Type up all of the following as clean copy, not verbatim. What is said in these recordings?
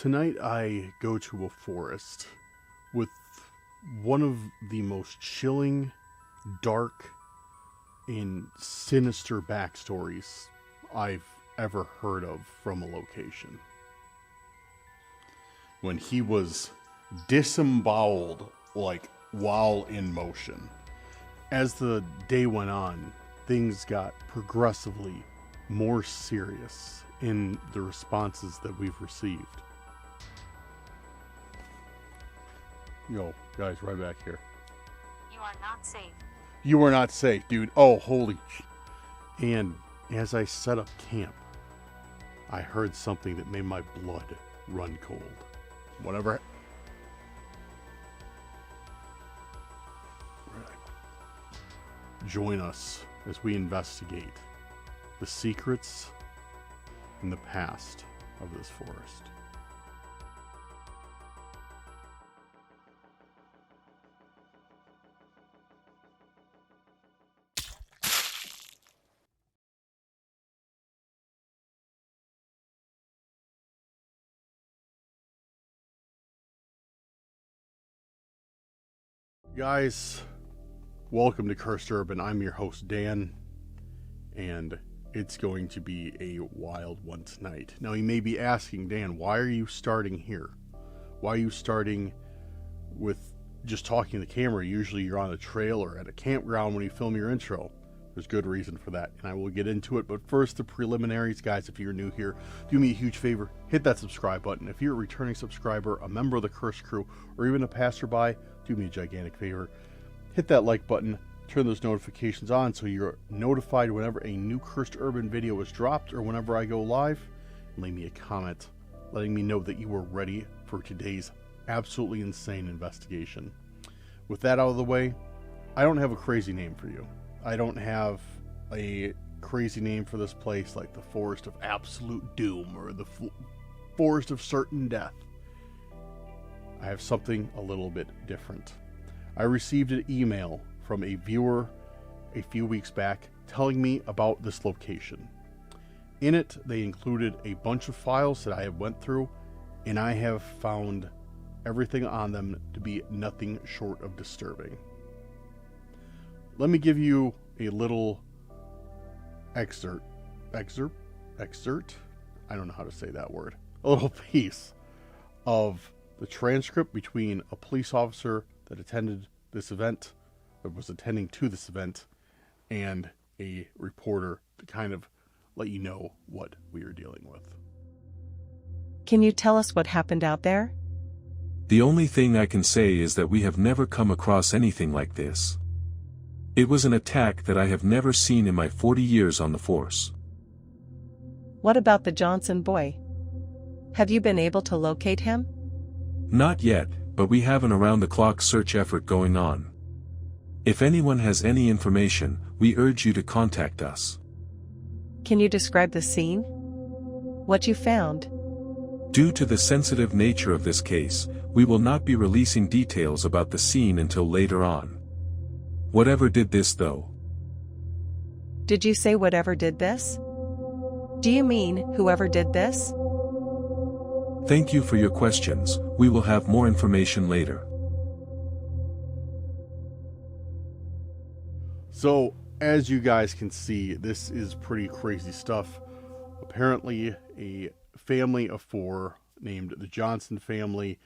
Tonight I go to a forest with one of the most chilling, dark, and sinister backstories I've ever heard of from a location. When he was disemboweled, like, while in motion. As the day went on, things got progressively more serious in the responses that we've received. Yo, guys, right back here. You are not safe. You are not safe, dude. Oh, holy. And as I set up camp, I heard something that made my blood run cold. Whatever. Join us as we investigate the secrets and the past of this forest. Guys, welcome to Cursed Urban. I'm your host, Dan, and it's going to be a wild one tonight. Now, you may be asking, Dan, why are you starting here? Why are you starting with just talking to the camera? Usually you're on a trail or at a campground when you film your intro. There's good reason for that, and I will get into it. But first, the preliminaries. Guys, if you're new here, do me a huge favor. Hit that subscribe button. If you're a returning subscriber, a member of the Cursed Crew, or even a passerby, do me a gigantic favor. Hit that like button. Turn those notifications on so you're notified whenever a new Cursed Urban video is dropped or whenever I go live. And leave me a comment letting me know that you are ready for today's absolutely insane investigation. With that out of the way, I don't have a crazy name for you. I don't have a crazy name for this place like the Forest of Absolute Doom or the Forest of Certain Death. I have something a little bit different. I received an email from a viewer a few weeks back telling me about this location. In it, they included a bunch of files that I have went through, and I have found everything on them to be nothing short of disturbing. Let me give you a little excerpt. I don't know how to say that word. A little piece of the transcript between a police officer that attended this event, or was attending to this event, and a reporter to kind of let you know what we are dealing with. Can you tell us what happened out there? The only thing I can say is that we have never come across anything like this. It was an attack that I have never seen in my 40 years on the force. What about the Johnson boy? Have you been able to locate him? Not yet, but we have an around-the-clock search effort going on. If anyone has any information, we urge you to contact us. Can you describe the scene? What you found? Due to the sensitive nature of this case, we will not be releasing details about the scene until later on. Whatever did this, though. Did you say whatever did this? Do you mean whoever did this? Thank you for your questions. We will have more information later. So, as you guys can see, this is pretty crazy stuff. Apparently, a family of four named the Johnson family.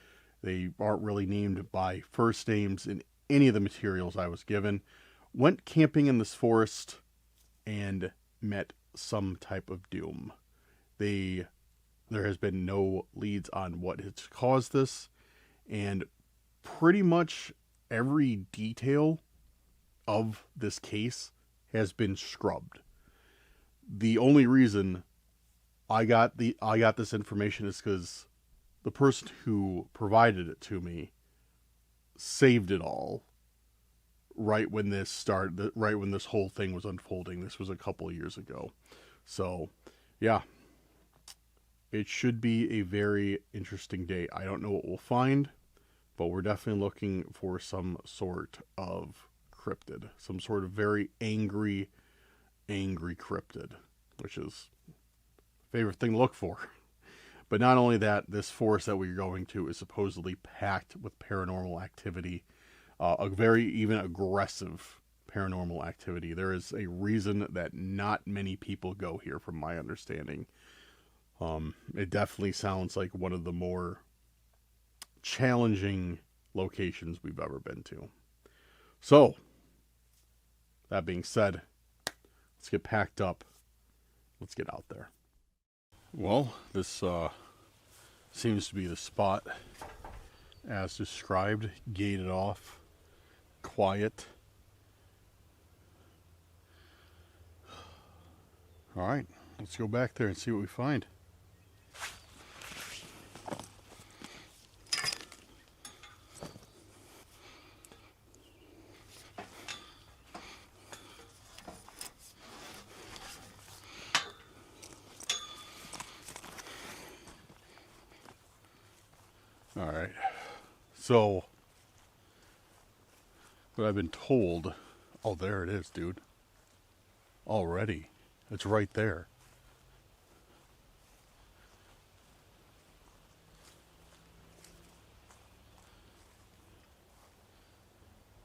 They aren't really named by first names in any of the materials I was given. Went camping in this forest and met some type of doom. There has been no leads on what has caused this, and pretty much every detail of this case has been scrubbed. The only reason I got this information is because the person who provided it to me saved it all right when this started, right when this whole thing was unfolding. This was a couple of years ago. So, yeah. It should be a very interesting day. I don't know what we'll find, but we're definitely looking for some sort of cryptid. Some sort of very angry cryptid, which is a favorite thing to look for. But not only that, this forest that we're going to is supposedly packed with paranormal activity, a very even aggressive paranormal activity. There is a reason that not many people go here, from my understanding. It definitely sounds like one of the more challenging locations we've ever been to. So, that being said, let's get packed up. Let's get out there. Well, this seems to be the spot as described. Gated off. Quiet. Alright, let's go back there and see what we find. Alright, so what I've been told, oh, there it is, dude. Already. It's right there.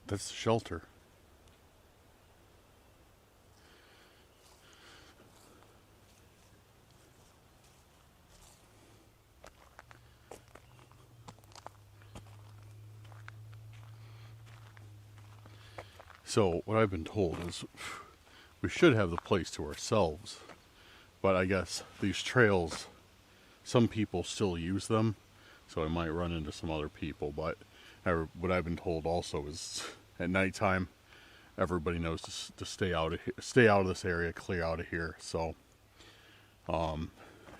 That's the shelter. So, what I've been told is we should have the place to ourselves. But I guess these trails, some people still use them. So I might run into some other people. But what I've been told also is at nighttime, everybody knows to stay out of here, stay out of this area, clear out of here. So,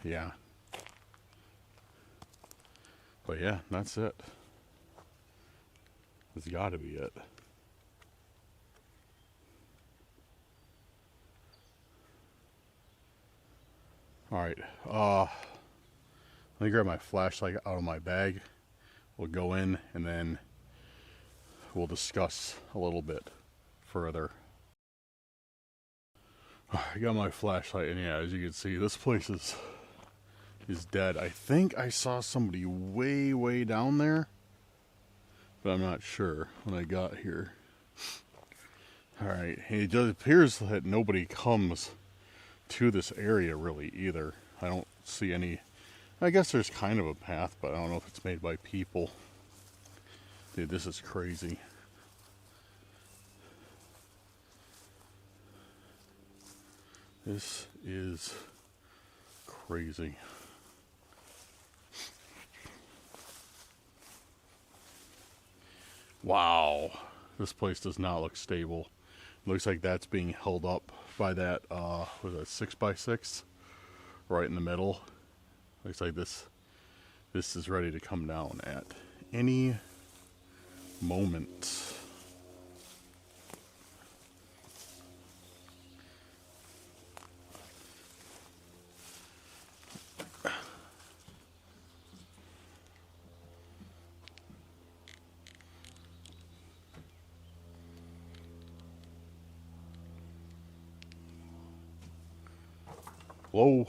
yeah. But yeah, that's it. That's got to be it. Alright, let me grab my flashlight out of my bag. We'll go in and then we'll discuss a little bit further. I got my flashlight, and yeah, as you can see, this place is dead. I think I saw somebody way down there, but I'm not sure when I got here. Alright, it just appears that nobody comes to this area really either. I don't see any. I guess there's kind of a path, but I don't know if it's made by people. Dude, this is crazy. This is crazy. Wow, this place does not look stable. Looks like that's being held up by that, was it 6x6? Right in the middle. Looks like this is ready to come down at any moment. Hello?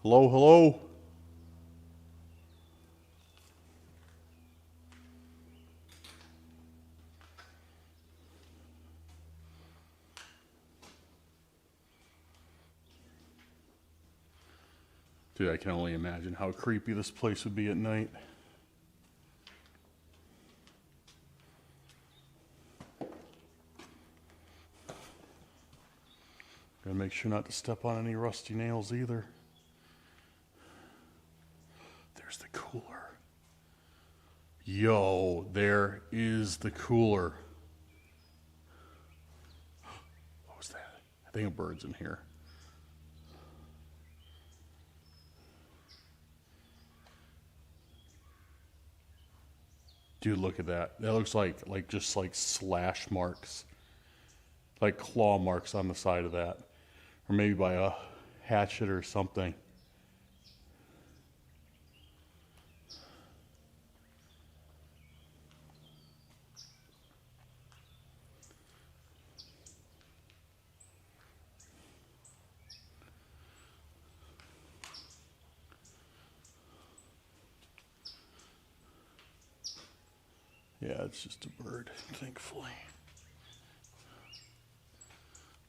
Hello, hello? Dude, I can only imagine how creepy this place would be at night. Gotta make sure not to step on any rusty nails either. There's the cooler. Yo, there is the cooler. What was that? I think a bird's in here. Dude, look at that. That looks like just like slash marks. Like claw marks on the side of that. Or maybe by a hatchet or something. Yeah, it's just a bird, thankfully.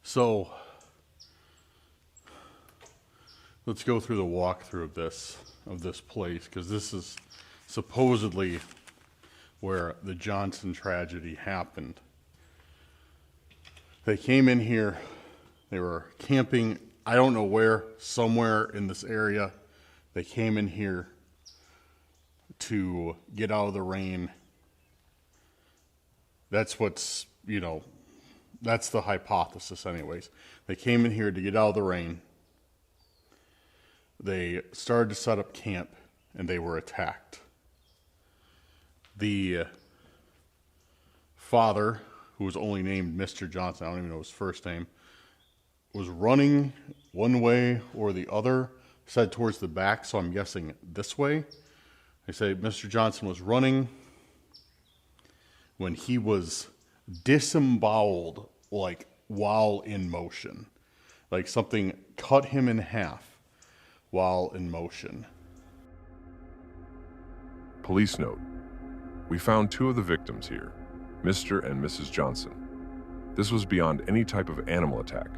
So, let's go through the walkthrough of this place, because this is supposedly where the Johnson tragedy happened. They came in here, they were camping, I don't know where, somewhere in this area. They came in here to get out of the rain. That's what's, that's the hypothesis anyways. They came in here to get out of the rain. They started to set up camp, and they were attacked. The father, who was only named Mr. Johnson, I don't even know his first name, was running one way or the other, said towards the back, so I'm guessing this way. They say Mr. Johnson was running when he was disemboweled, like while in motion. Like something cut him in half while in motion. Police note: we found 2 of the victims here, Mr. and Mrs. Johnson. This was beyond any type of animal attack,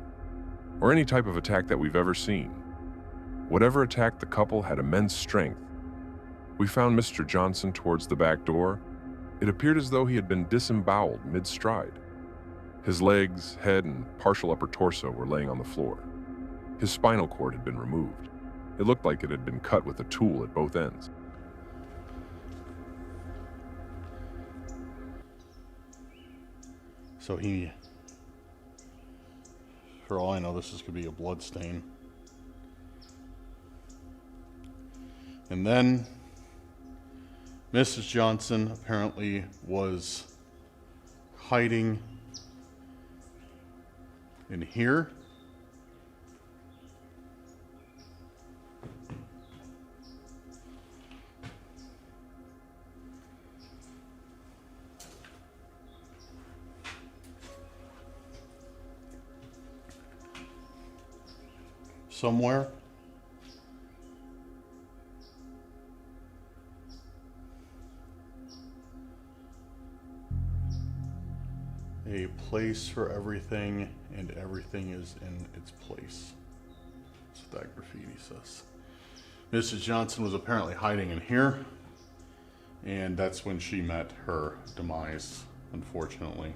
or any type of attack that we've ever seen. Whatever attacked the couple had immense strength. We found Mr. Johnson towards the back door. It appeared as though he had been disemboweled mid-stride. His legs, head, and partial upper torso were laying on the floor. His spinal cord had been removed. It looked like it had been cut with a tool at both ends. So he, for all I know, this could be a blood stain. And then Mrs. Johnson apparently was hiding in here. Somewhere. A place for everything, and everything is in its place. That's what that graffiti says. Mrs. Johnson was apparently hiding in here, and that's when she met her demise, unfortunately.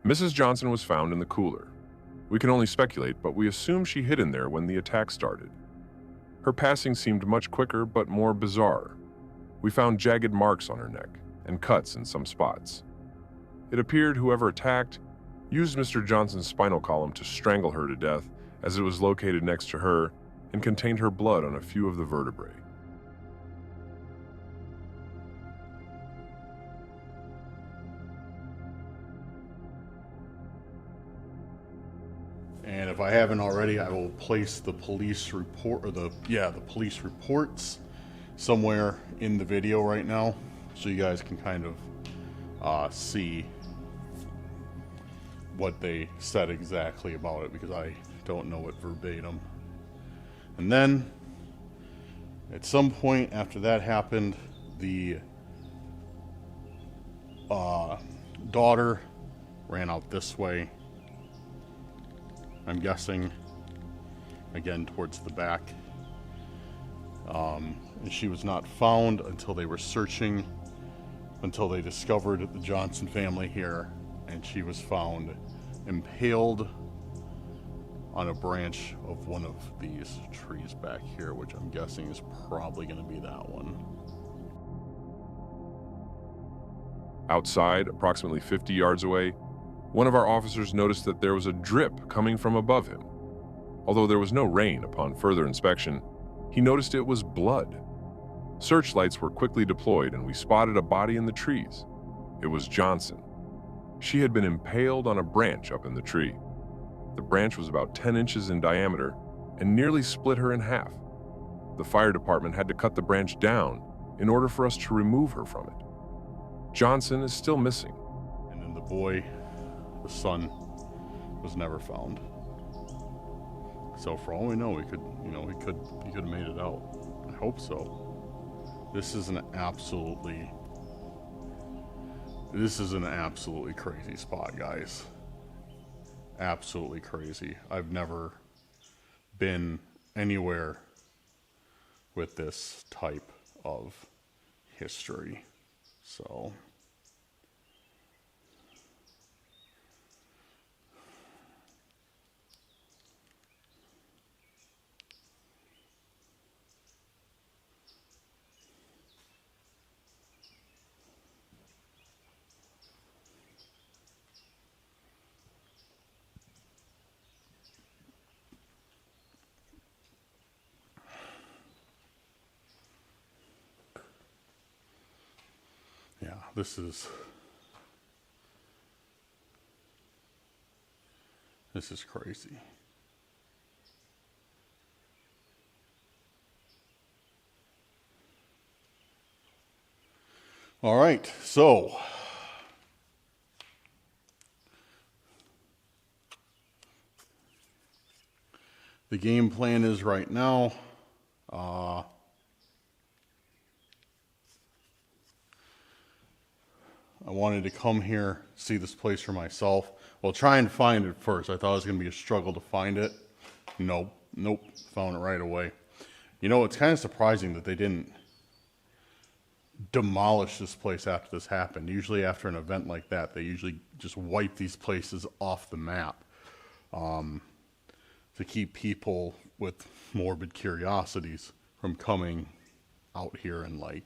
Mrs. Johnson was found in the cooler. We can only speculate, but we assume she hid in there when the attack started. Her passing seemed much quicker, but more bizarre. We found jagged marks on her neck, and cuts in some spots. It appeared whoever attacked used Mr. Johnson's spinal column to strangle her to death, as it was located next to her and contained her blood on a few of the vertebrae. And if I haven't already, I will place the police report, or the police reports somewhere in the video right now, so you guys can kind of see what they said exactly about it, because I don't know it verbatim. And then at some point after that happened, the daughter ran out this way, I'm guessing, again towards the back, and she was not found until they were searching, until they discovered the Johnson family here, and she was found impaled on a branch of one of these trees back here, which I'm guessing is probably going to be that one. Outside, approximately 50 yards away, one of our officers noticed that there was a drip coming from above him. Although there was no rain upon further inspection, he noticed it was blood. Searchlights were quickly deployed, and we spotted a body in the trees. It was Johnson. She had been impaled on a branch up in the tree. The branch was about 10 inches in diameter and nearly split her in half. The fire department had to cut the branch down in order for us to remove her from it. Johnson is still missing. And then the boy, the son, was never found. So for all we know, he could have made it out. I hope so. This is an absolutely This is an absolutely crazy spot, guys. Absolutely crazy. I've never been anywhere with this type of history. So yeah, this is crazy. All right, so the game plan is right now, I wanted to come here, see this place for myself. Well, try and find it first. I thought it was going to be a struggle to find it. Nope, found it right away. You know, it's kind of surprising that they didn't demolish this place after this happened. Usually after an event like that, they usually just wipe these places off the map to keep people with morbid curiosities from coming out here and like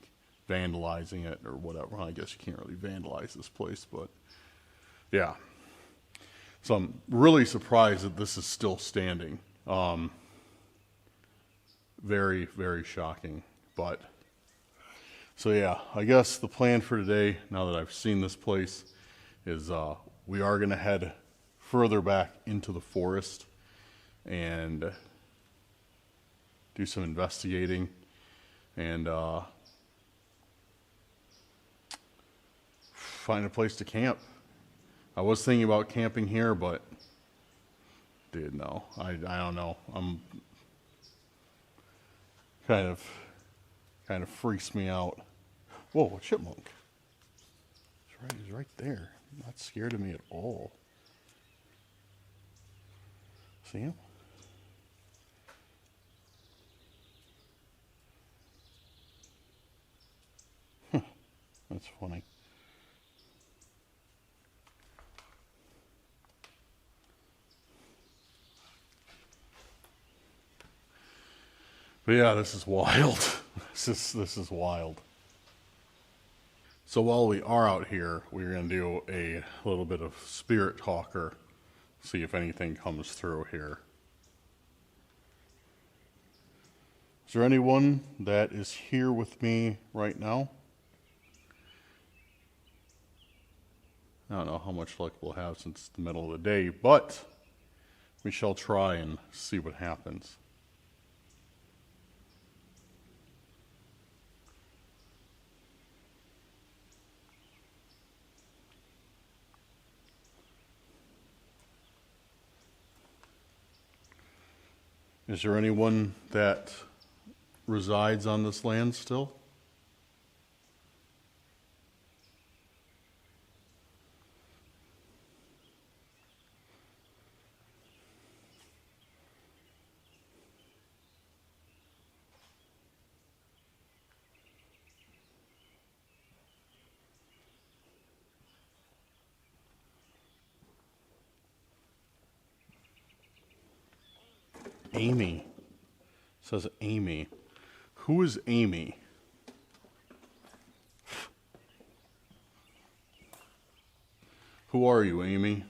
vandalizing it or whatever. Well, I guess you can't really vandalize this place, but yeah. So I'm really surprised that this is still standing. Very, very shocking. But so yeah, I guess the plan for today, now that I've seen this place, is we are going to head further back into the forest and do some investigating and find a place to camp. I was thinking about camping here, but dude, no, I don't know. I'm kind of freaks me out. Whoa, a chipmunk. He's right there. Not scared of me at all. See him? That's funny. But yeah, this is wild. This is wild. So while we are out here, we're going to do a little bit of spirit talker, see if anything comes through here. Is there anyone that is here with me right now? I don't know how much luck we'll have since it's the middle of the day, but we shall try and see what happens. Is there anyone that resides on this land still? Amy. It says Amy. Who is Amy? Who are you, Amy?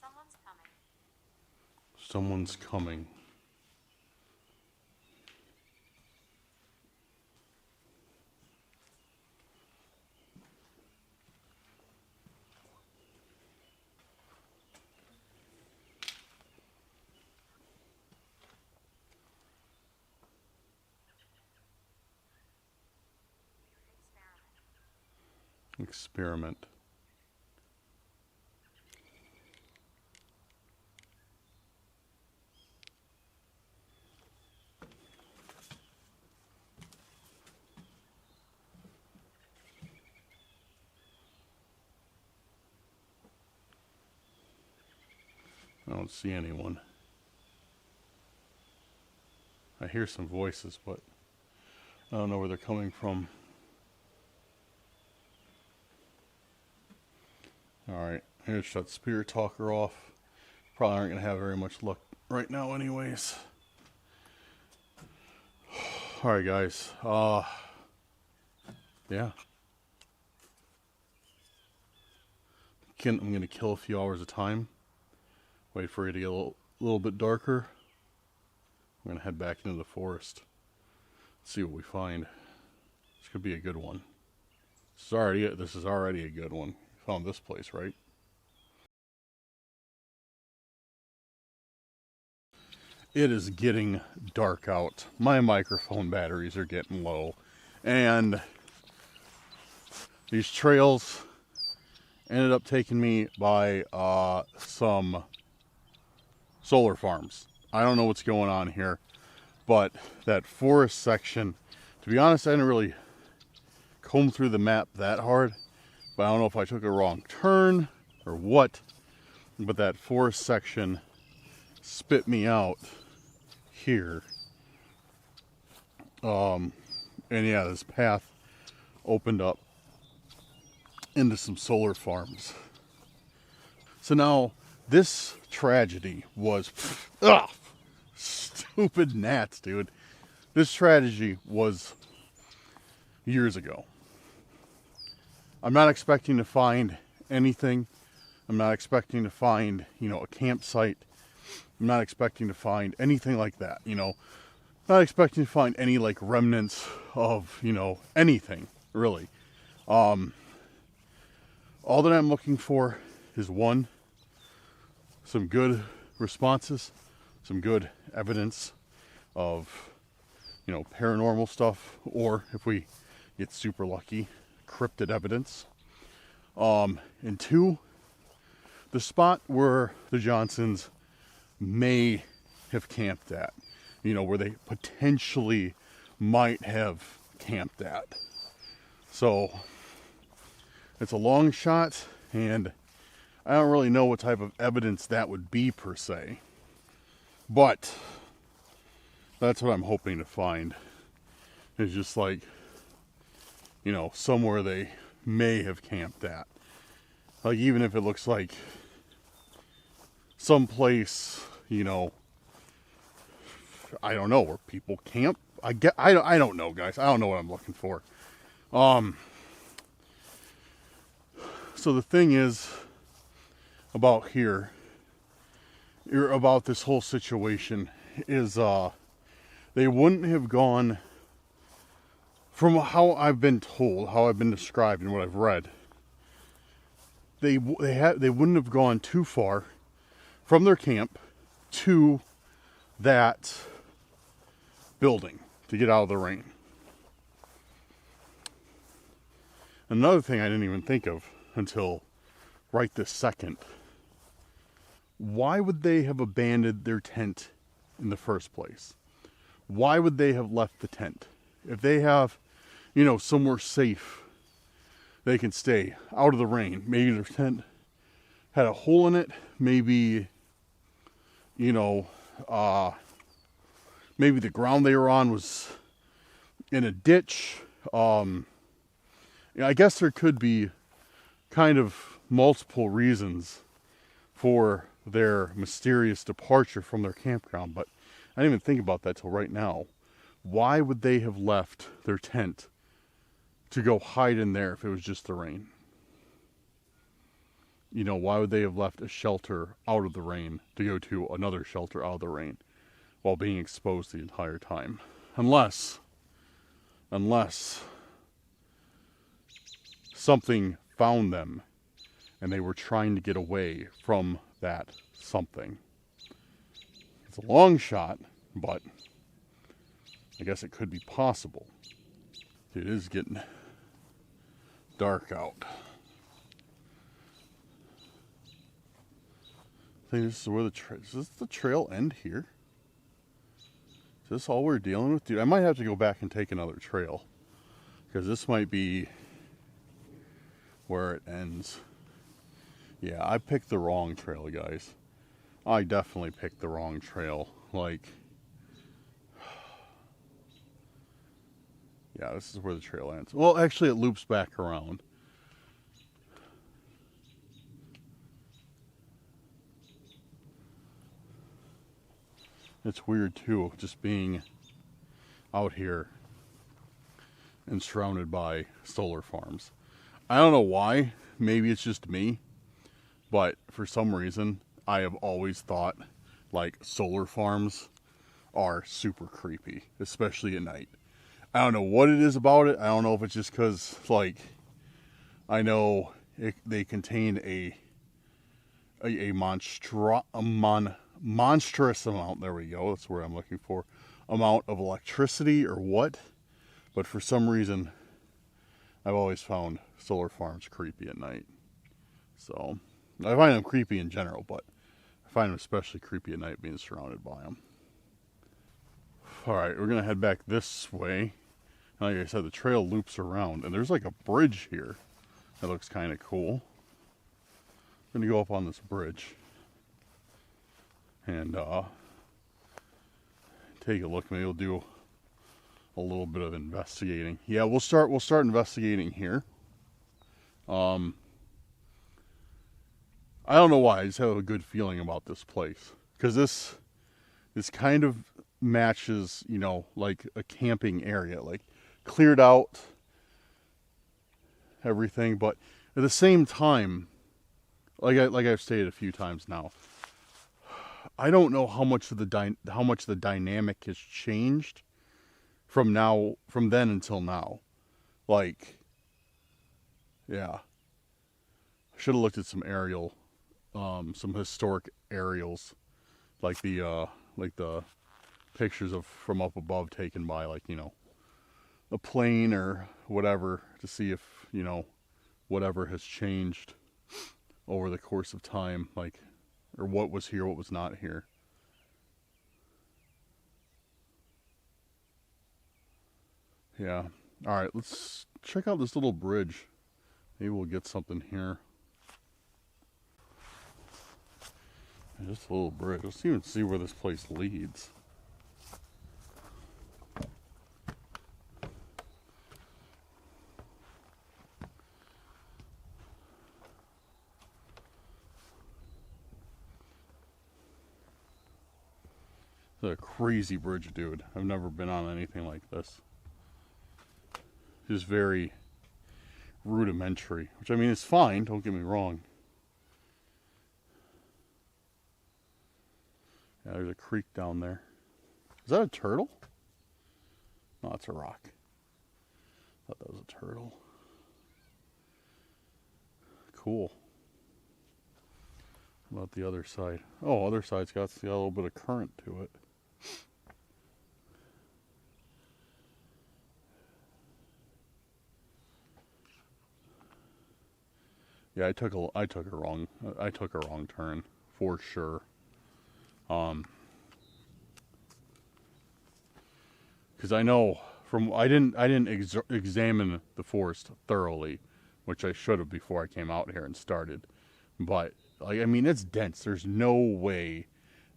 Someone's coming. Someone's coming. Experiment. I don't see anyone. I hear some voices, but I don't know where they're coming from. Alright, here's shut Spirit Talker off. Probably aren't going to have very much luck right now anyways. Alright guys, yeah. I'm going to kill a few hours of time. Wait for it to get a little bit darker. I'm going to head back into the forest. See what we find. This could be a good one. This is already a good one. Found this place, right? It is getting dark out. My microphone batteries are getting low. And these trails ended up taking me by some solar farms. I don't know what's going on here, but that forest section, to be honest, I didn't really comb through the map that hard, but I don't know if I took a wrong turn or what, but that forest section spit me out here. And yeah, this path opened up into some solar farms. So now this tragedy was stupid gnats, dude. This tragedy was years ago. I'm not expecting to find anything. I'm not expecting to find, a campsite. I'm not expecting to find anything like that, Not expecting to find any like remnants of, anything, really. All that I'm looking for is one, some good responses, some good evidence of, paranormal stuff, or if we get super lucky, cryptid evidence. And two, the spot where the Johnsons may have camped at, where they potentially might have camped at. So it's a long shot, and I don't really know what type of evidence that would be per se, but that's what I'm hoping to find. It's just like, somewhere they may have camped at. Like, even if it looks like someplace, I don't know, where people camp. I don't know, guys. I don't know what I'm looking for. So the thing is about here, about this whole situation, is they wouldn't have gone, from how I've been told, how I've been described and what I've read, they wouldn't have gone too far from their camp to that building to get out of the rain. Another thing I didn't even think of until right this second. Why would they have abandoned their tent in the first place? Why would they have left the tent? If they have, somewhere safe they can stay out of the rain. Maybe their tent had a hole in it. Maybe, maybe the ground they were on was in a ditch. I guess there could be kind of multiple reasons for their mysterious departure from their campground, but I didn't even think about that till right now. Why would they have left their tent to go hide in there if it was just the rain? Why would they have left a shelter out of the rain to go to another shelter out of the rain while being exposed the entire time? Unless something found them and they were trying to get away from that something. It's a long shot, but I guess it could be possible. It is getting dark out. I think this is where does this the trail end here? Is this all we're dealing with? Dude, I might have to go back and take another trail, because this might be where it ends. Yeah, I picked the wrong trail, guys. I definitely picked the wrong trail. Like, yeah, this is where the trail ends. Well, actually, it loops back around. It's weird, too, just being out here and surrounded by solar farms. I don't know why. Maybe it's just me. But for some reason, I have always thought, like, solar farms are super creepy, especially at night. I don't know what it is about it. I don't know if it's just because, like, I know they contain a monstrous amount, there we go, that's where I'm looking for, amount of electricity or what. But for some reason, I've always found solar farms creepy at night. So, I find them creepy in general, but I find them especially creepy at night being surrounded by them. Alright, we're going to head back this way. Like I said, the trail loops around, and there's like a bridge here that looks kind of cool. I'm going to go up on this bridge and take a look. Maybe we'll do a little bit of investigating. Yeah, we'll start investigating here. I don't know why, I just have a good feeling about this place, because this kind of matches, you know, like a camping area, like cleared out everything, but at the same time, like I've stated a few times now, I don't know how much the dynamic has changed from then until now. Like, yeah, I should have looked at some some historic aerials, like the pictures from up above taken by, like, you know, a plane or whatever, to see if, you know, whatever has changed over the course of time, like, or what was here, what was not here. Yeah. All right, let's check out this little bridge. Maybe we'll get something here. Just a little bridge. Let's even see where this place leads. It's a crazy bridge, dude. I've never been on anything like this. Just very rudimentary, which, I mean, is fine, don't get me wrong. Yeah, there's a creek down there. Is that a turtle? No, it's a rock. I thought that was a turtle. Cool. How about the other side? Oh, other side's got a little bit of current to it. Yeah, I took a wrong turn for sure. Because I know I didn't examine the forest thoroughly, which I should have before I came out here and started. But, like, I mean, it's dense. There's no way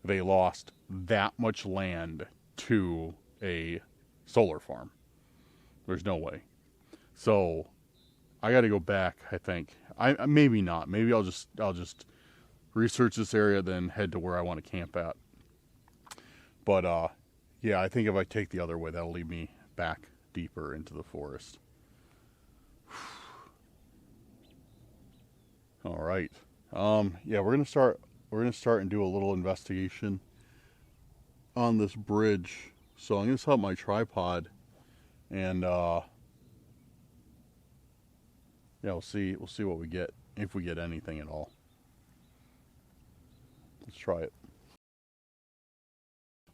they lost that much land to a solar farm. There's no way. So I got to go back, I think. I maybe not. Maybe I'll just research this area, then head to where I want to camp at. But yeah, I think if I take the other way, that'll lead me back deeper into the forest. All right. Yeah, we're gonna start and do a little investigation on this bridge. So I'm gonna set up my tripod, and yeah, we'll see what we get, if we get anything at all. Let's try it.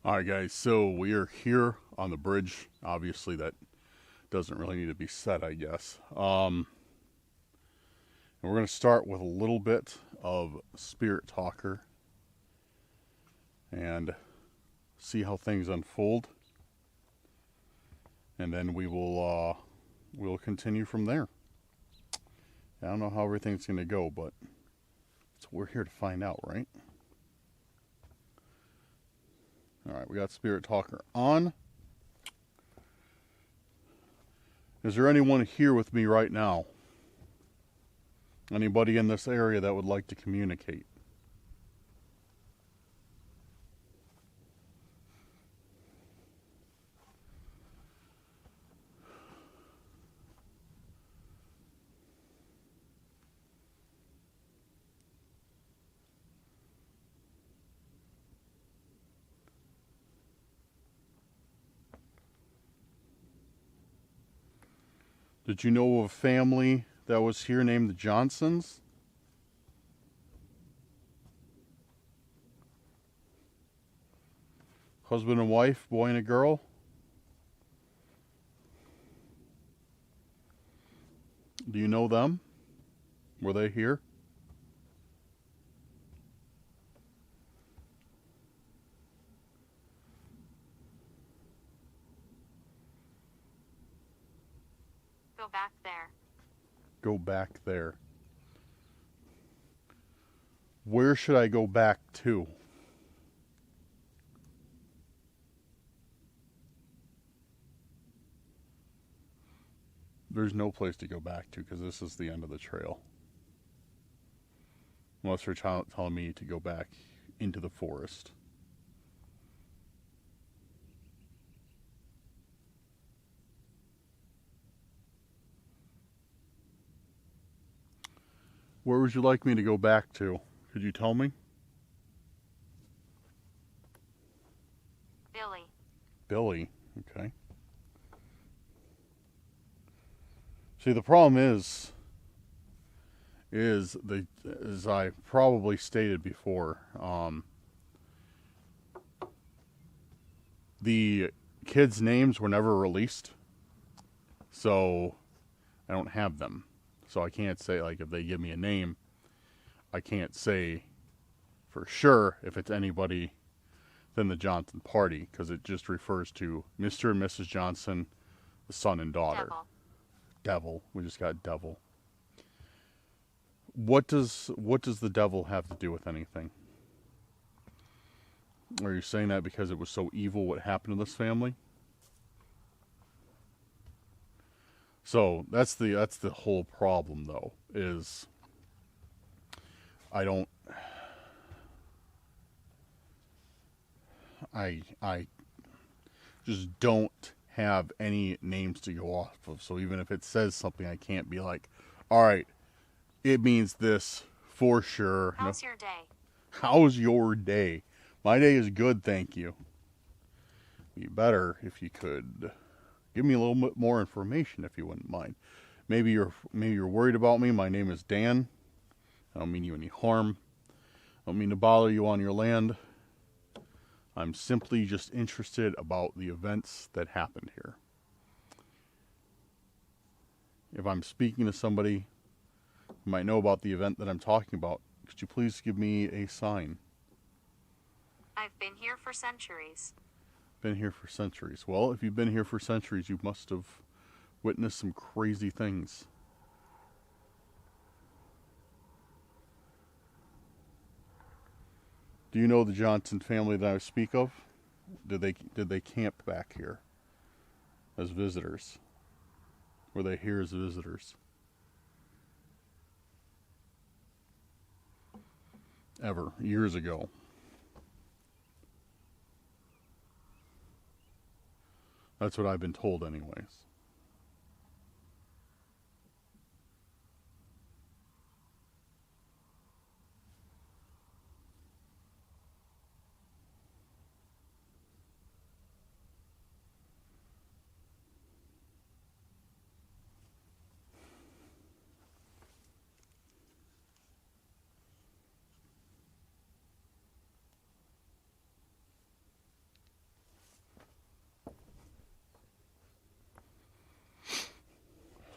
Alright guys, so we are here on the bridge. Obviously that doesn't really need to be said, I guess. And we're going to start with a little bit of Spirit Talker and see how things unfold. And then we'll continue from there. I don't know how everything's going to go, but we're here to find out, right? All right, we got Spirit Talker on. Is there anyone here with me right now? Anybody in this area that would like to communicate? Did you know of a family that was here named the Johnsons? Husband and wife, boy and a girl? Do you know them? Were they here? Go back there. Go back there. Where should I go back to? There's no place to go back to because this is the end of the trail. Unless they're telling me to go back into the forest. Where would you like me to go back to? Could you tell me? Billy. Billy, okay. See, the problem is as I probably stated before, the kids' names were never released, so I don't have them. So I can't say, like, if they give me a name, I can't say for sure if it's anybody than the Johnson party, because it just refers to Mr. and Mrs. Johnson, the son and daughter. Devil. We just got devil. What does the devil have to do with anything? Are you saying that because it was so evil what happened to this family? So that's the whole problem, though, is I just don't have any names to go off of. So even if it says something, I can't be like, all right, it means this for sure. How's your day? How's your day? My day is good, thank you. Be better if you could give me a little bit more information, if you wouldn't mind. Maybe you're worried about me. My name is Dan. I don't mean you any harm. I don't mean to bother you on your land. I'm simply just interested about the events that happened here. If I'm speaking to somebody who might know about the event that I'm talking about, could you please give me a sign? I've been here for centuries. Been here for centuries. Well, if you've been here for centuries, you must have witnessed some crazy things. Do you know the Johnson family that I speak of? Did they camp back here as visitors? Were they here as visitors? Ever, years ago. That's what I've been told anyways.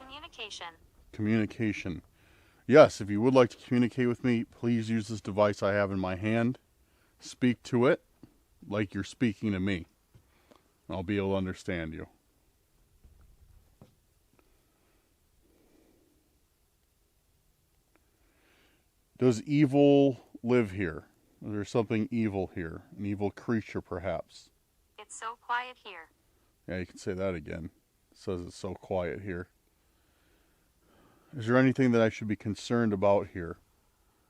Communication. Communication. Yes, if you would like to communicate with me, please use this device I have in my hand. Speak to it like you're speaking to me. I'll be able to understand you. Does evil live here? Is there something evil here? An evil creature, perhaps? It's so quiet here. Yeah, you can say that again. It says it's so quiet here. Is there anything that I should be concerned about here?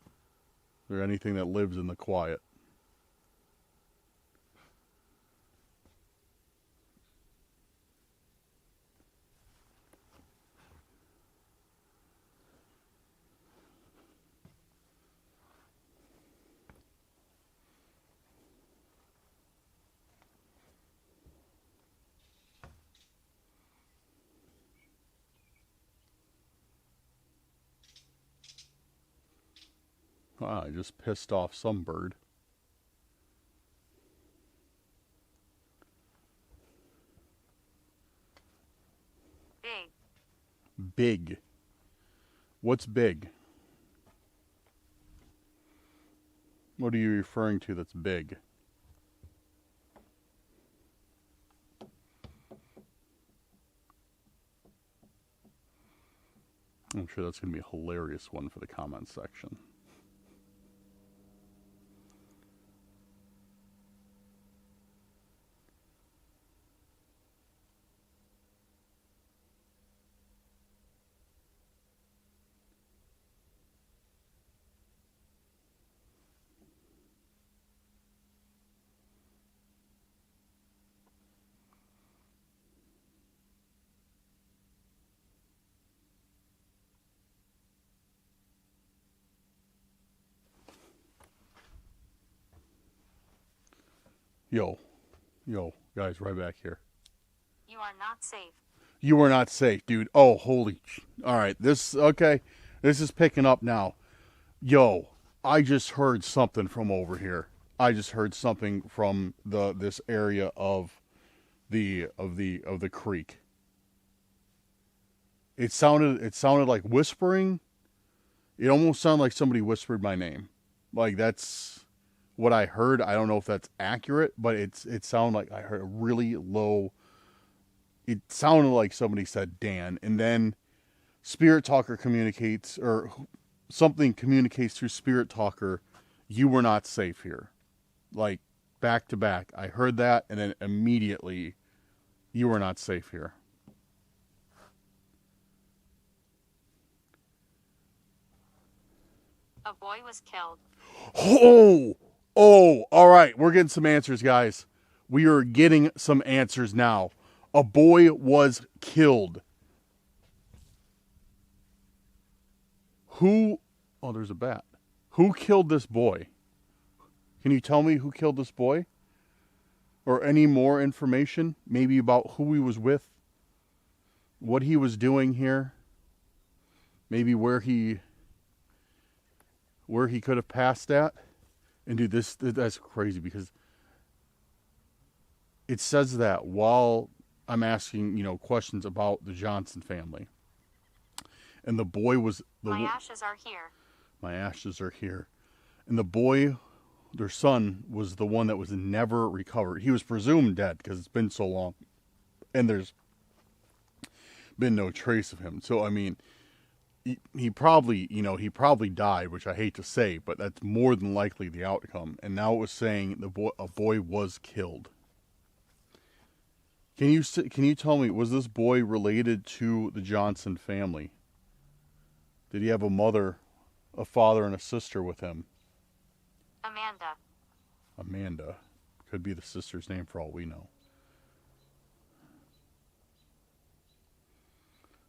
Is there anything that lives in the quiet? Ah, I just pissed off some bird. Big. Big. What's big? What are you referring to that's big? I'm sure that's going to be a hilarious one for the comment section. Yo, guys, right back here. You are not safe. You were not safe, dude. Oh, holy. All right, okay. This is picking up now. Yo, I just heard something from over here. I just heard something from this area of the creek. It sounded like whispering. It almost sounded like somebody whispered my name. Like, that's what I heard. I don't know if that's accurate, but it sounded like I heard a really low. It sounded like somebody said Dan, and then Spirit Talker communicates, or something communicates through Spirit Talker, you were not safe here. Like, back to back. I heard that, and then immediately, you were not safe here. A boy was killed. Oh, all right. We're getting some answers, guys. We are getting some answers now. A boy was killed. Who? Oh, there's a bat. Who killed this boy? Can you tell me who killed this boy? Or any more information? Maybe about who he was with? What he was doing here? Maybe where he could have passed at? And dude, that's crazy, because it says that while I'm asking, questions about the Johnson family. And the boy was... My ashes are here. My ashes are here. And the boy, their son, was the one that was never recovered. He was presumed dead because it's been so long. And there's been no trace of him. So, I mean, he probably died, which I hate to say, but that's more than likely the outcome. And now it was saying a boy was killed. Can you tell me, was this boy related to the Johnson family? Did he have a mother, a father, and a sister with him? Amanda. Could be the sister's name for all we know.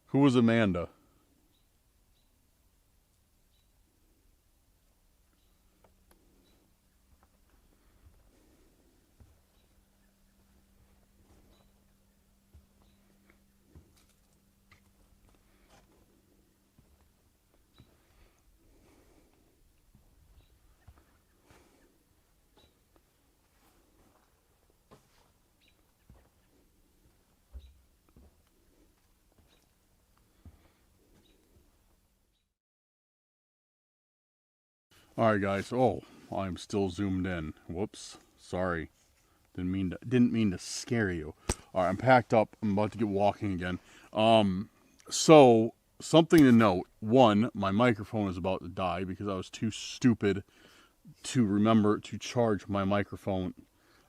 Who was Amanda? Alright guys, oh, I'm still zoomed in. Whoops, sorry. Didn't mean to scare you. Alright, I'm packed up. I'm about to get walking again. So, something to note. One, my microphone is about to die because I was too stupid to remember to charge my microphone.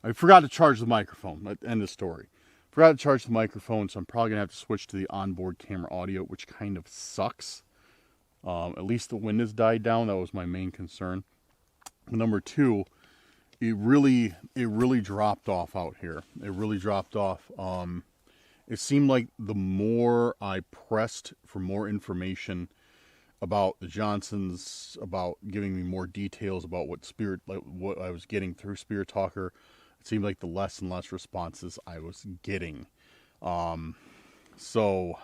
I forgot to charge the microphone. End of story. Forgot to charge the microphone, so I'm probably going to have to switch to the onboard camera audio, which kind of sucks. At least the wind has died down. That was my main concern. Number two, it really dropped off out here. It really dropped off. It seemed like the more I pressed for more information about the Johnsons, about giving me more details about what I was getting through Spirit Talker, it seemed like the less and less responses I was getting. So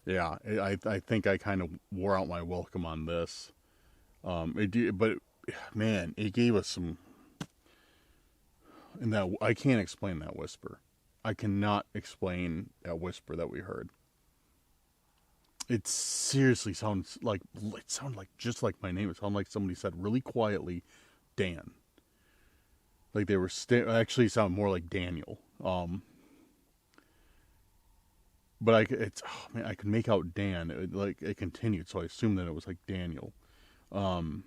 yeah, I think I kind of wore out my welcome on this. But man, it gave us some. And that I can't explain that whisper. I cannot explain that whisper that we heard. It seriously sounds like just like my name. It sounded like somebody said really quietly, Dan. Like they were actually sound more like Daniel. But I could make out Dan. It continued, so I assumed that it was like Daniel. But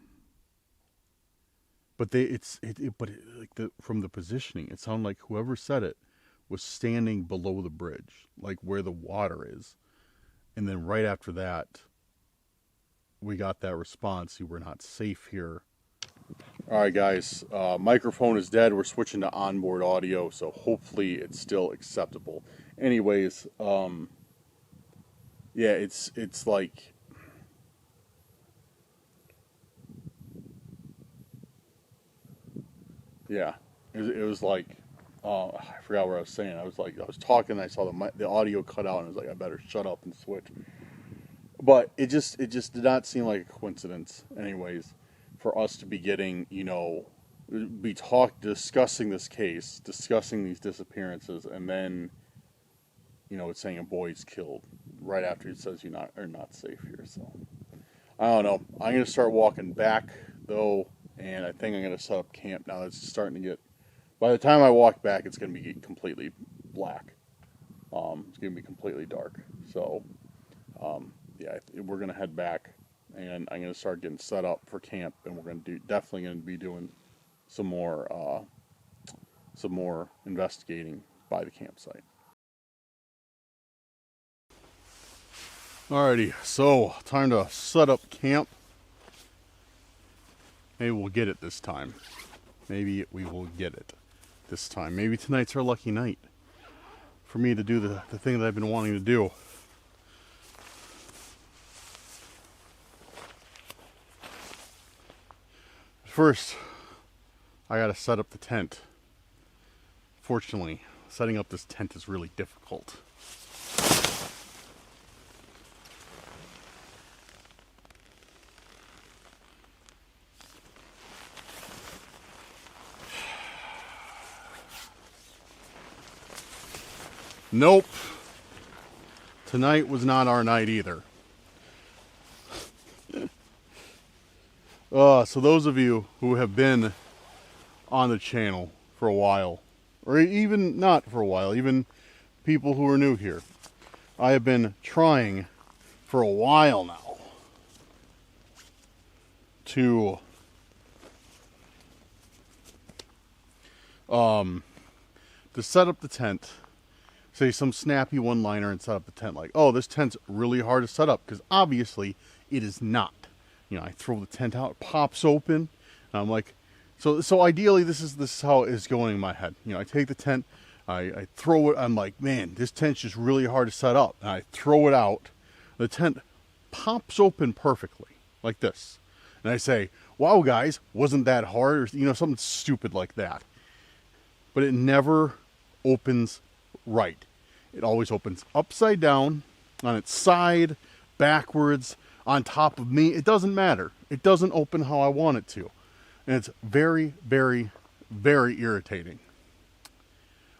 from the positioning, it sounded like whoever said it was standing below the bridge, like where the water is. And then right after that, we got that response: "You were not safe here." All right, guys. Microphone is dead. We're switching to onboard audio, so hopefully it's still acceptable. Anyways, yeah, it's like. Yeah, it was like, I forgot what I was saying. I was talking, and I saw the audio cut out, and I was like, I better shut up and switch. But it just did not seem like a coincidence, anyways, for us to be getting, discussing this case, discussing these disappearances, and then, it's saying a boy's killed right after it says you are not safe here. So I don't know. I'm gonna start walking back though. And I think I'm going to set up camp now. It's starting to get... By the time I walk back, it's going to be completely black. It's going to be completely dark. So, yeah, we're going to head back. And I'm going to start getting set up for camp. And we're definitely going to be doing some more investigating by the campsite. Alrighty, so time to set up camp. Maybe we'll get it this time. Maybe we will get it this time. Maybe tonight's our lucky night for me to do the thing that I've been wanting to do. First, I gotta set up the tent. Fortunately, setting up this tent is really difficult. Nope. Tonight was not our night either. So those of you who have been on the channel for a while, or even not for a while, even people who are new here, I have been trying for a while now to set up the tent. Say some snappy one-liner and set up the tent like, oh, this tent's really hard to set up, because obviously it is not. I throw the tent out, it pops open, and I'm like, so ideally this is how it's going in my head. I take the tent, I throw it, I'm like, man, this tent's just really hard to set up. And I throw it out, the tent pops open perfectly, like this. And I say, wow, guys, wasn't that hard? Or, something stupid like that. But it never opens right. It always opens upside down, on its side, backwards, on top of me. It doesn't matter. It doesn't open how I want it to. And it's very, very, very irritating.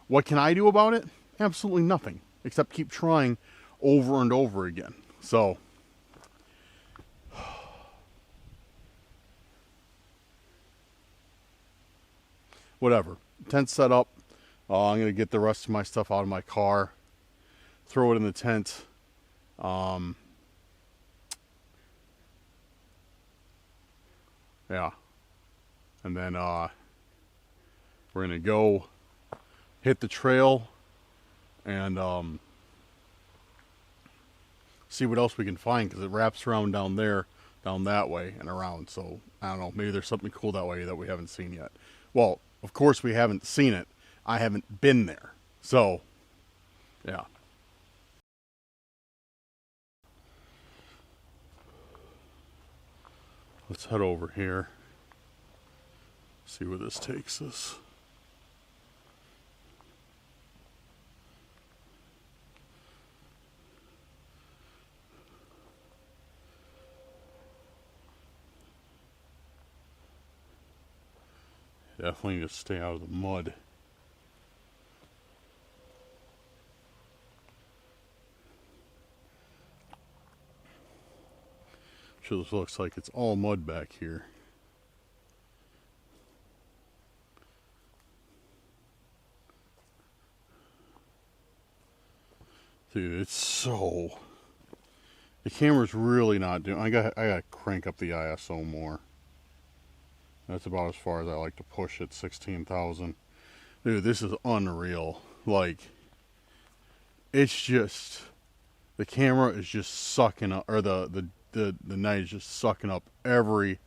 What can I do about it? Absolutely nothing, except keep trying over and over again. So, whatever. Tent set up. I'm going to get the rest of my stuff out of my car, throw it in the tent. Yeah. And then we're going to go hit the trail and see what else we can find, because it wraps around down there, down that way and around. So I don't know, maybe there's something cool that way that we haven't seen yet. Well, of course we haven't seen it. I haven't been there. So yeah. Let's head over here. See where this takes us. Definitely need to stay out of the mud. Sure, this looks like it's all mud back here. Dude, it's so... The camera's really not doing... I gotta crank up the ISO more. That's about as far as I like to push it, 16,000. Dude, this is unreal. Like, it's just... The camera is just sucking up... Or the night is just sucking up every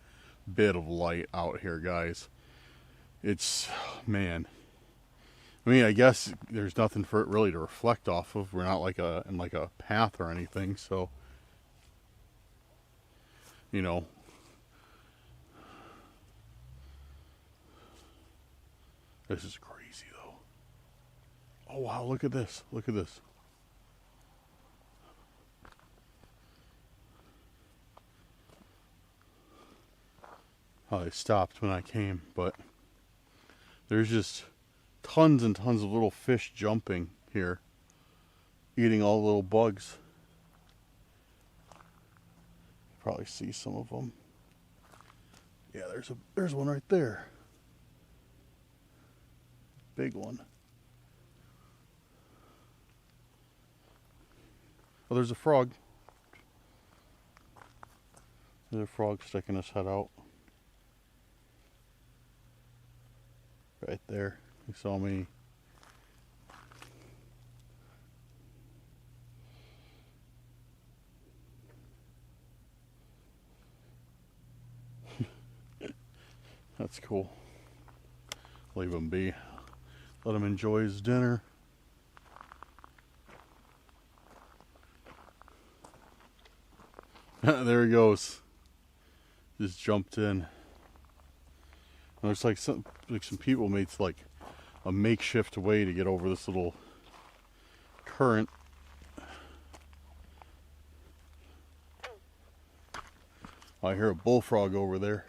bit of light out here, guys. It's... Man... I mean, I guess there's nothing for it really to reflect off of. We're not like in a path or anything, so you know. This is crazy though. Oh wow, look at this. Look at this. Oh, they stopped when I came, but there's just tons and tons of little fish jumping here, eating all the little bugs. Probably see some of them. Yeah, there's one right there. Big one. Oh, there's a frog. There's a frog sticking his head out. Right there. You saw me. That's cool. Leave him be. Let him enjoy his dinner. There he goes. Just jumped in. There's like some people made like a makeshift way to get over this little current. I hear a bullfrog over there.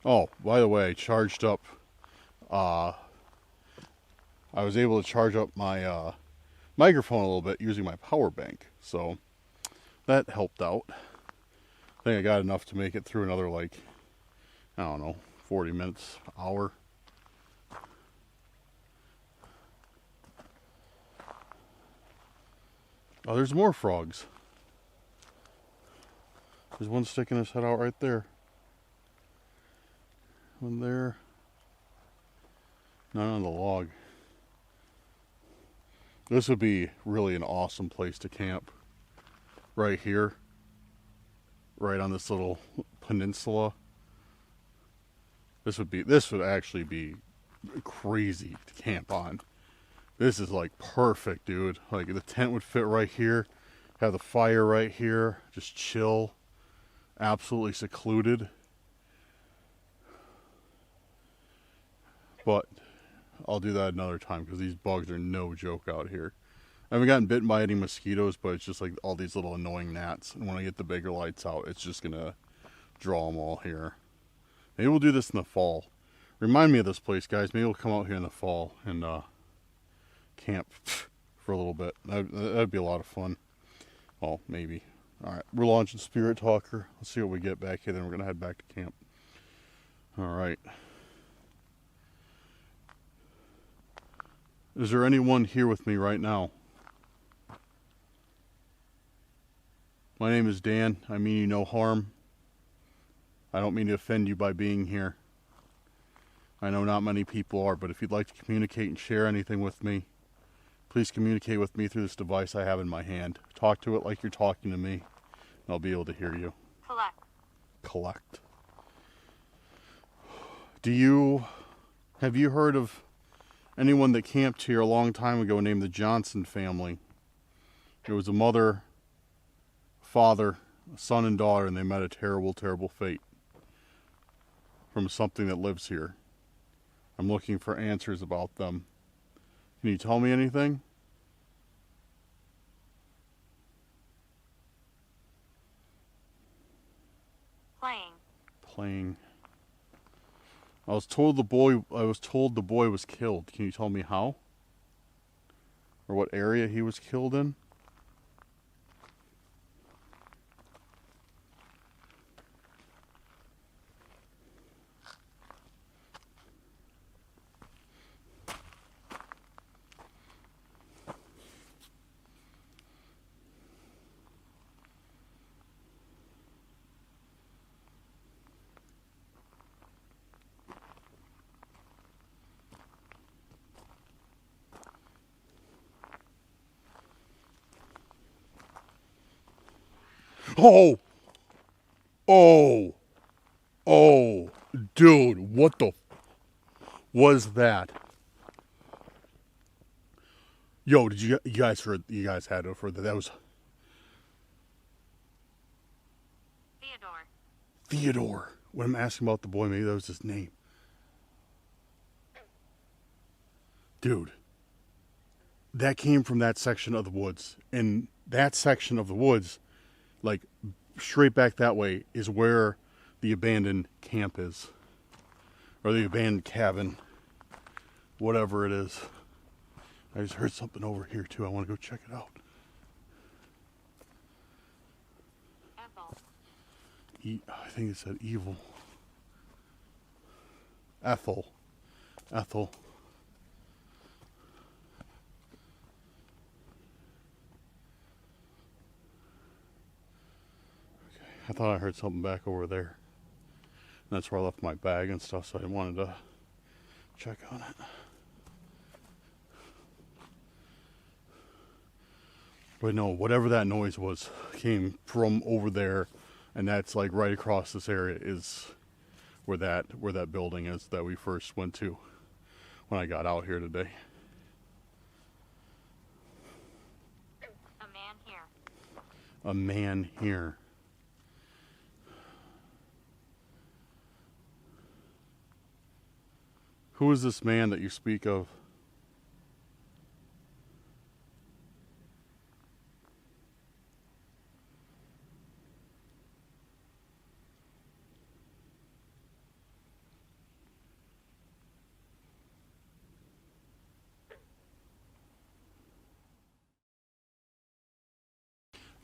Oh, by the way, I charged up. I was able to charge up my microphone a little bit using my power bank, so that helped out. I think I got enough to make it through another, like, I don't know, 40 minutes, hour. Oh, there's more frogs. There's one sticking his head out right there. One there. None on the log. This would be really an awesome place to camp. Right here. Right on this little peninsula. This would actually be crazy to camp on. This is like perfect, dude. Like the tent would fit right here. Have the fire right here. Just chill. Absolutely secluded. But I'll do that another time because these bugs are no joke out here. I haven't gotten bitten by any mosquitoes, but it's just like all these little annoying gnats. And when I get the bigger lights out, it's just going to draw them all here. Maybe we'll do this in the fall. Remind me of this place, guys. Maybe we'll come out here in the fall and camp for a little bit. That'd be a lot of fun. Well, maybe. Alright, we're launching Spirit Talker. Let's see what we get back here, then we're going to head back to camp. Alright. Is there anyone here with me right now? My name is Dan. I mean you no harm. I don't mean to offend you by being here. I know not many people are, but if you'd like to communicate and share anything with me, please communicate with me through this device I have in my hand. Talk to it like you're talking to me, and I'll be able to hear you. Collect. Have you heard of anyone that camped here a long time ago named the Johnson family? It was a mother, father, a son and daughter, and they met a terrible, terrible fate from something that lives here. I'm looking for answers about them. Can you tell me anything? Playing. I was told the boy was killed. Can you tell me how? Or what area he was killed in? Oh, dude, what the was that? Yo, did you guys heard? You guys had it for that was Theodore. When I'm asking about the boy, maybe that was his name. Dude, that came from that section of the woods, and that section of the woods, like straight back that way, is where the abandoned camp is, or the abandoned cabin, whatever it is. I just heard something over here too. I want to go check it out. I think it said evil. Ethel. Okay. I thought I heard something back over there. And that's where I left my bag and stuff, so I wanted to check on it. But no, whatever that noise was came from over there, and that's like right across this area is where that building is that we first went to when I got out here today. A man here. Who is this man that you speak of?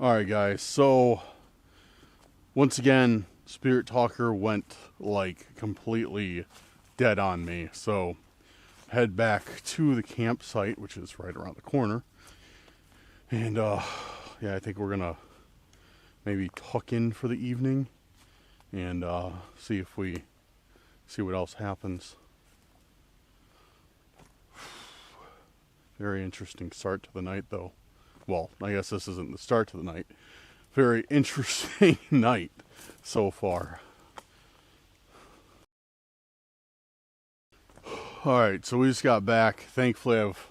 Alright guys, so once again, Spirit Talker went like completely dead on me. So head back to the campsite, which is right around the corner. And yeah, I think we're gonna maybe tuck in for the evening and see what else happens. Very interesting start to the night though. Well, I guess this isn't the start to the night. Very interesting night so far. Alright, so we just got back. Thankfully, I've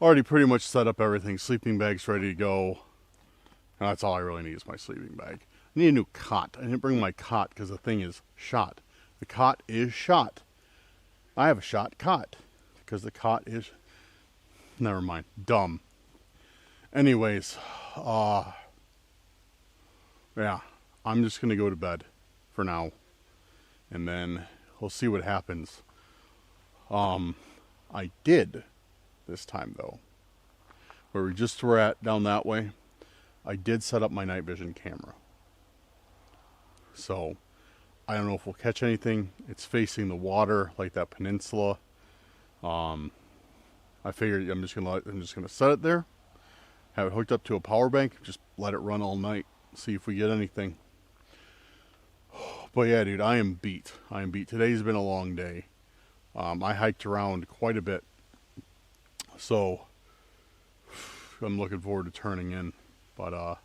already pretty much set up everything. Sleeping bag's ready to go. And that's all I really need is my sleeping bag. I need a new cot. I didn't bring my cot because the thing is shot. The cot is shot. I have a shot cot because the cot is... Never mind. Dumb. Anyways, yeah, I'm just going to go to bed for now, and then we'll see what happens. I did this time, though, where we just were at down that way. I did set up my night vision camera. So, I don't know if we'll catch anything. It's facing the water, like that peninsula. I figured I'm just gonna set it there, have it hooked up to a power bank, just let it run all night, see if we get anything. But yeah, dude, I am beat. Today's been a long day. I hiked around quite a bit, so I'm looking forward to turning in. But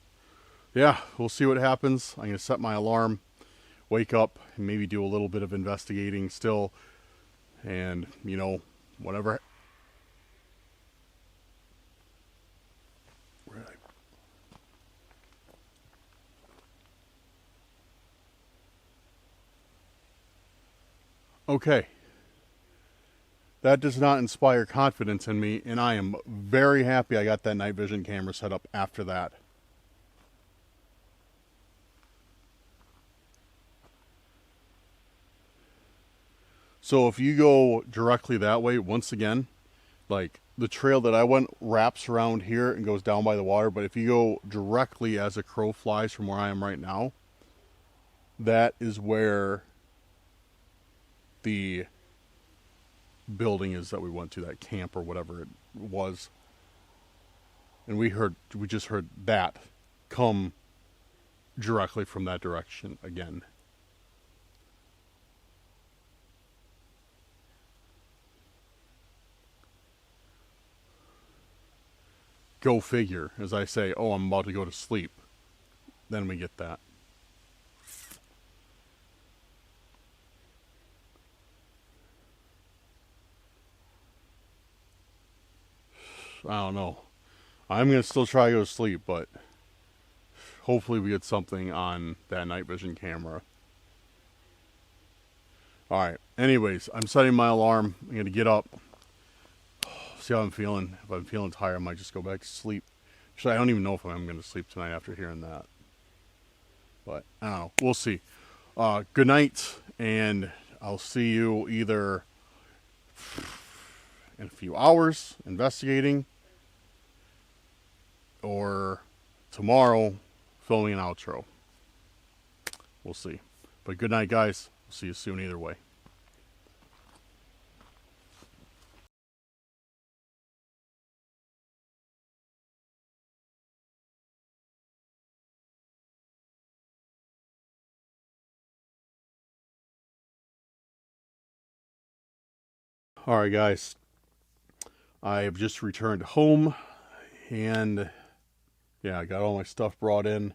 yeah, we'll see what happens. I'm gonna set my alarm, wake up, and maybe do a little bit of investigating still, and whatever. Where did I? Okay. That does not inspire confidence in me, and I am very happy I got that night vision camera set up after that. So if you go directly that way, once again, like the trail that I went wraps around here and goes down by the water, but if you go directly as a crow flies from where I am right now, that is where the building is that we went to, that camp or whatever it was. And we just heard that come directly from that direction again. Go figure, as I say, oh, I'm about to go to sleep. Then we get that. I don't know. I'm going to still try to go to sleep, but hopefully we get something on that night vision camera. Alright, anyways, I'm setting my alarm. I'm going to get up. See how I'm feeling. If I'm feeling tired, I might just go back to sleep. Actually, I don't even know if I'm going to sleep tonight after hearing that. But, I don't know. We'll see. Good night, and I'll see you either in a few hours investigating, or tomorrow filming an outro. We'll see. But good night, guys. We'll see you soon either way. Alright, guys. I have just returned home, and yeah, I got all my stuff brought in.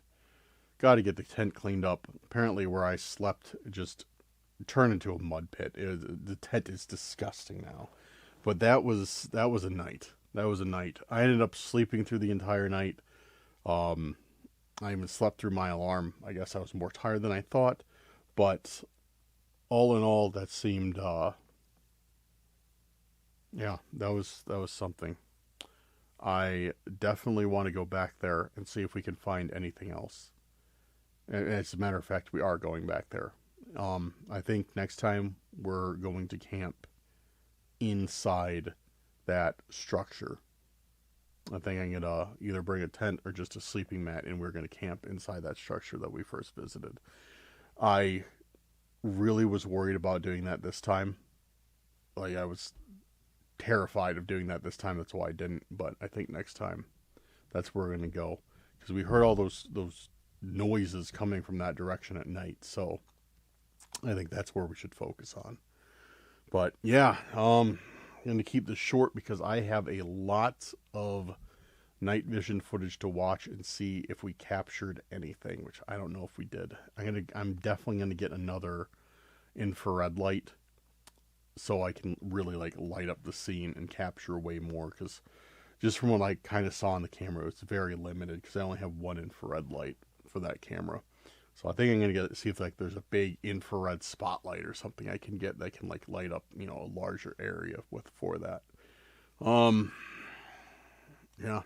Got to get the tent cleaned up. Apparently where I slept just turned into a mud pit. The tent is disgusting now. But that was a night. That was a night. I ended up sleeping through the entire night. I even slept through my alarm. I guess I was more tired than I thought. But all in all, that seemed yeah, that was something. I definitely want to go back there and see if we can find anything else. And as a matter of fact, we are going back there. I think next time we're going to camp inside that structure. I think I'm going to either bring a tent or just a sleeping mat, and we're going to camp inside that structure that we first visited. I really was worried about doing that this time. Like, I was terrified of doing that this time. That's why I didn't. But I think next time, that's where we're going to go. Because we heard all those noises coming from that direction at night. So I think that's where we should focus on. But yeah, I'm going to keep this short because I have a lot of night vision footage to watch and see if we captured anything, which I don't know if we did. I'm definitely going to get another infrared light so I can really like light up the scene and capture way more, because just from what I kind of saw on the camera, it's very limited because I only have one infrared light for that camera. So I think I'm going to see if like there's a big infrared spotlight or something I can get that can like light up, a larger area for that. Yeah.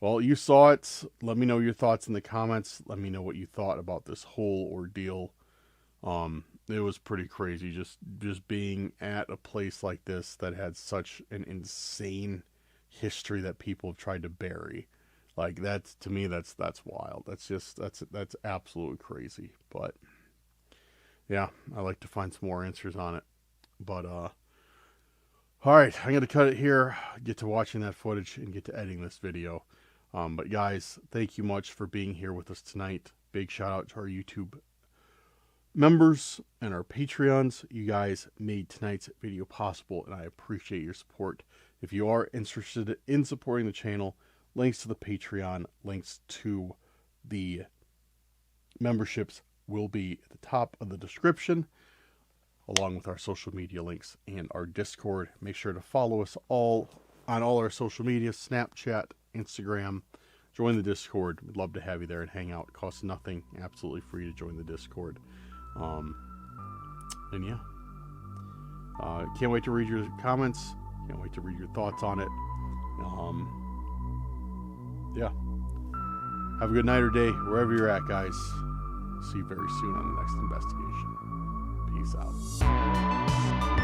Well, you saw it. Let me know your thoughts in the comments. Let me know what you thought about this whole ordeal. It was pretty crazy just being at a place like this that had such an insane history that people have tried to bury. Like, that's, to me, that's wild. That's absolutely crazy. But yeah, I like to find some more answers on it. But all right, I'm gonna cut it here, get to watching that footage and get to editing this video. But guys, thank you much for being here with us tonight. Big shout out to our YouTube members and our Patreons. You guys made tonight's video possible, and I appreciate your support. If you are interested in supporting the channel, links to the Patreon, links to the memberships will be at the top of the description, along with our social media links and our Discord. Make sure to follow us all on all our social media, Snapchat, Instagram. Join the Discord. We'd love to have you there and hang out. It costs nothing. Absolutely free to join the Discord. And yeah. Can't wait to read your comments. Can't wait to read your thoughts on it. Yeah. Have a good night or day, wherever you're at, guys. See you very soon on the next investigation. Peace out.